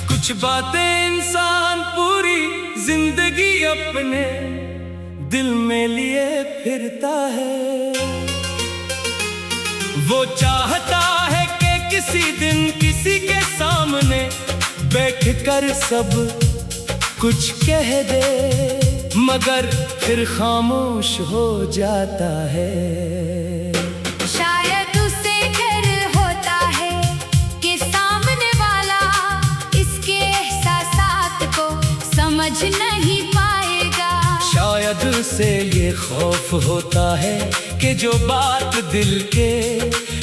कुछ बातें इंसान पूरी जिंदगी अपने दिल में लिए फिरता है। वो चाहता है कि किसी दिन किसी के सामने बैठकर सब कुछ कह दे, मगर फिर खामोश हो जाता है। शायद उसे डर होता है कि सामने वाला इसके एहसासात को समझ नहीं पाएगा। शायद उसे ये खौफ होता है कि जो बात दिल के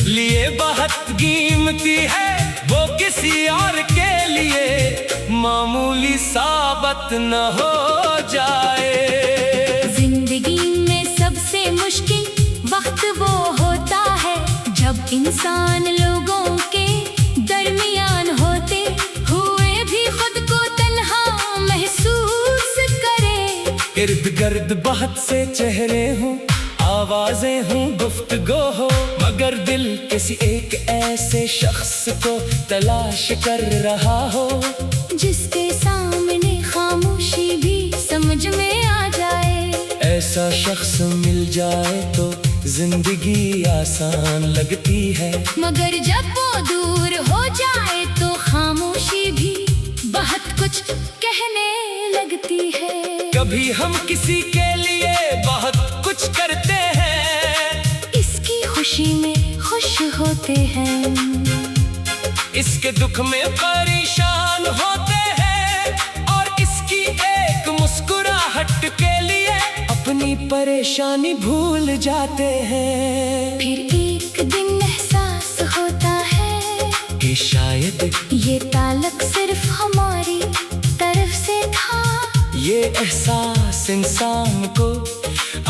लिए बहुत कीमती है, वो किसी और के लिए मामूली साबित न हो जाए। जिंदगी में सबसे मुश्किल वक्त वो होता है जब इंसान लोगों के दरमियान होते हुए भी खुद को तन्हा महसूस करे। इर्द गिर्द बहुत से चेहरे हों, आवाजें हों, गुफ्तगू हो, मगर दिल किसी एक ऐसे शख्स को तलाश कर रहा हो जिसके सामने खामोशी भी समझ में आ जाए। ऐसा शख्स मिल जाए तो जिंदगी आसान लगती है, मगर जब वो दूर हो जाए तो खामोशी भी बहुत कुछ कहने लगती है। कभी हम किसी के लिए बहुत कुछ करते हैं, इसकी खुशी में खुश होते हैं, इसके दुख में परेशान होते हैं, और इसकी एक मुस्कुराहट के लिए अपनी परेशानी भूल जाते हैं। फिर एक दिन एहसास होता है कि शायद ये ताल्लुक सिर्फ हमारी तरफ से था। ये एहसास इंसान को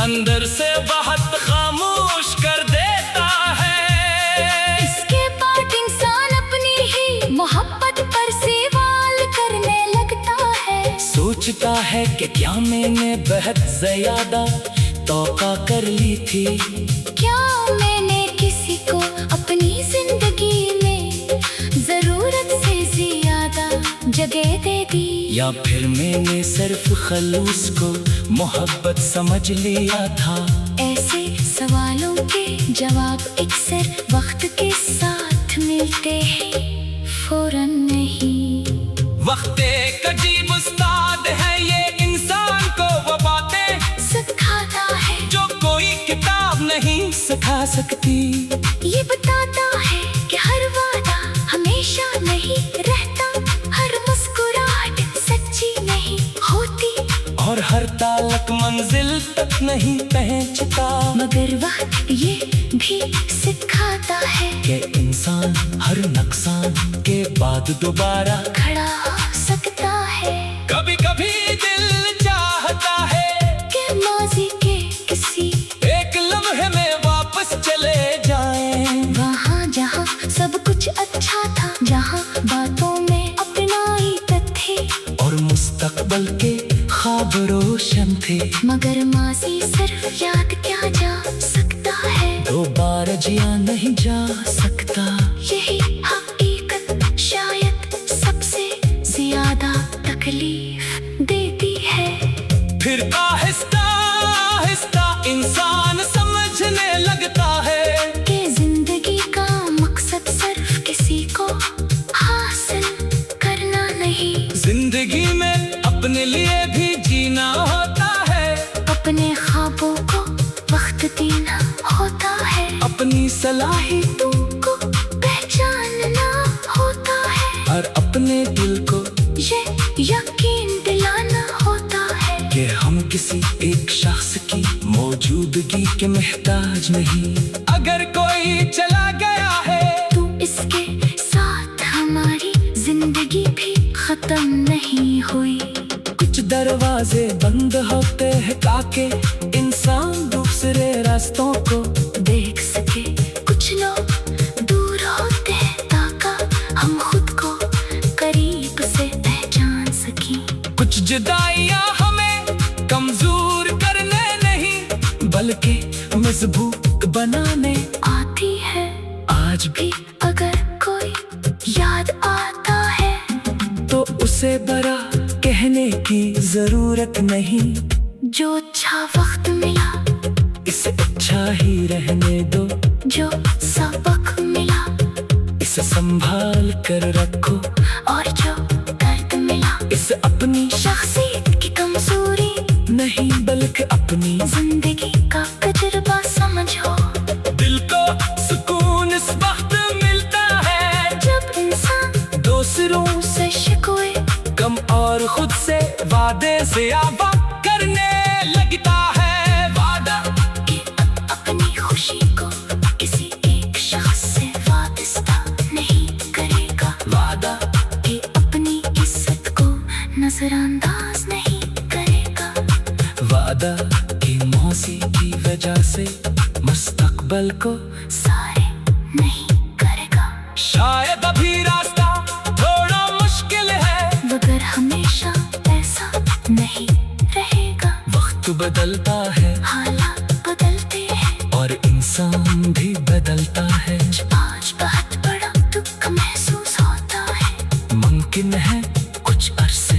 अंदर से बहुत खामोश कर देता है। इसके बाद इंसान अपनी ही मोहब्बत पर सवाल करने लगता है। सोचता है कि क्या मैंने बहुत ज्यादा तौका कर ली थी, क्या मैंने किसी को अपनी जिंदगी में जरूरत से ज्यादा जगह दे दी, या फिर मैंने सिर्फ खलूस को मोहब्बत समझ लिया था। ऐसे सवालों के जवाब अक्सर वक्त के साथ मिलते हैं, फौरन नहीं। वक्त एक अजीब उस्ताद है, ये इंसान को वो बातें सिखाता है जो कोई किताब नहीं सिखा सकती। ये बताता है कि हर वादा हमेशा नहीं रहता, हर मुस्कुराहट सच्ची नहीं होती, और हर ताल्लुक मंजिल तक नहीं पहुंचता। मगर वह ये भी सिखाता है कि इंसान हर नुकसान के बाद दोबारा खड़ा हो सकता है। कभी कभी दिल चाहता है कि माजी के किसी एक लम्हे में वापस चले जाएं, वहाँ जहाँ सब कुछ अच्छा था, जहाँ बातों में अपनाई थे, और मुस्तकबल के ख्वाब रोशन थे। मगर माजी सिर्फ याद क्या जा सकता है, दोबारा जिया नहीं जा सकता। यही हकीकत शायद सबसे ज्यादा तकलीफ देती है। फिर आहिस्ता आहिस्ता इंसान समझने लगता है कि जिंदगी का मकसद सिर्फ किसी को हासिल करना नहीं, जिंदगी में अपने लिए भी जीना होता है, अपने ख्वाबों को वक्त देना होता है, अपनी सलाहियतों को पहचानना होता है, और अपने दिल को ये यकीन दिलाना होता है कि हम किसी एक शख्स की मौजूदगी के मोहताज नहीं। अगर कोई चला गया है तो इसके साथ हमारी जिंदगी भी खत्म नहीं हुई। कुछ दरवाजे बंद होते हैं ताकि इंसान दूसरे रास्तों को देख सके। बल्कि मजबूत बनाने आती है आज भी। भी अगर कोई याद आता है तो उसे बड़ा कहने की जरूरत नहीं। जो अच्छा वक्त मिला इसे अच्छा ही रहने दो, जो सबक मिला इसे संभाल कर रखो, और जो दर्द मिला इसे अपनी शख्सियत की कमजोरी नहीं बल्कि अपनी जिंदगी का तजुर्बा समझो। दिल को सुकून इस वक्त मिलता है जब इंसान दूसरों से शिकवे कम और खुद से वादे से आवा करने लगता है। वादा कि अपनी खुशी को किसी एक शख्स से वाबस्ता नहीं करेगा, वादा कि अपनी इज्जत को नजरअंदाज नहीं करेगा, वादा कि मौसी की वजह से मुस्तकबल को सारे नहीं करेगा। शायद अभी रास्ता थोड़ा मुश्किल है, मगर हमेशा ऐसा नहीं रहेगा। वक्त बदलता है हालात बदलते हैं, और इंसान भी बदलता है। आज बहुत बड़ा दुख महसूस होता है, मुमकिन है कुछ अरसे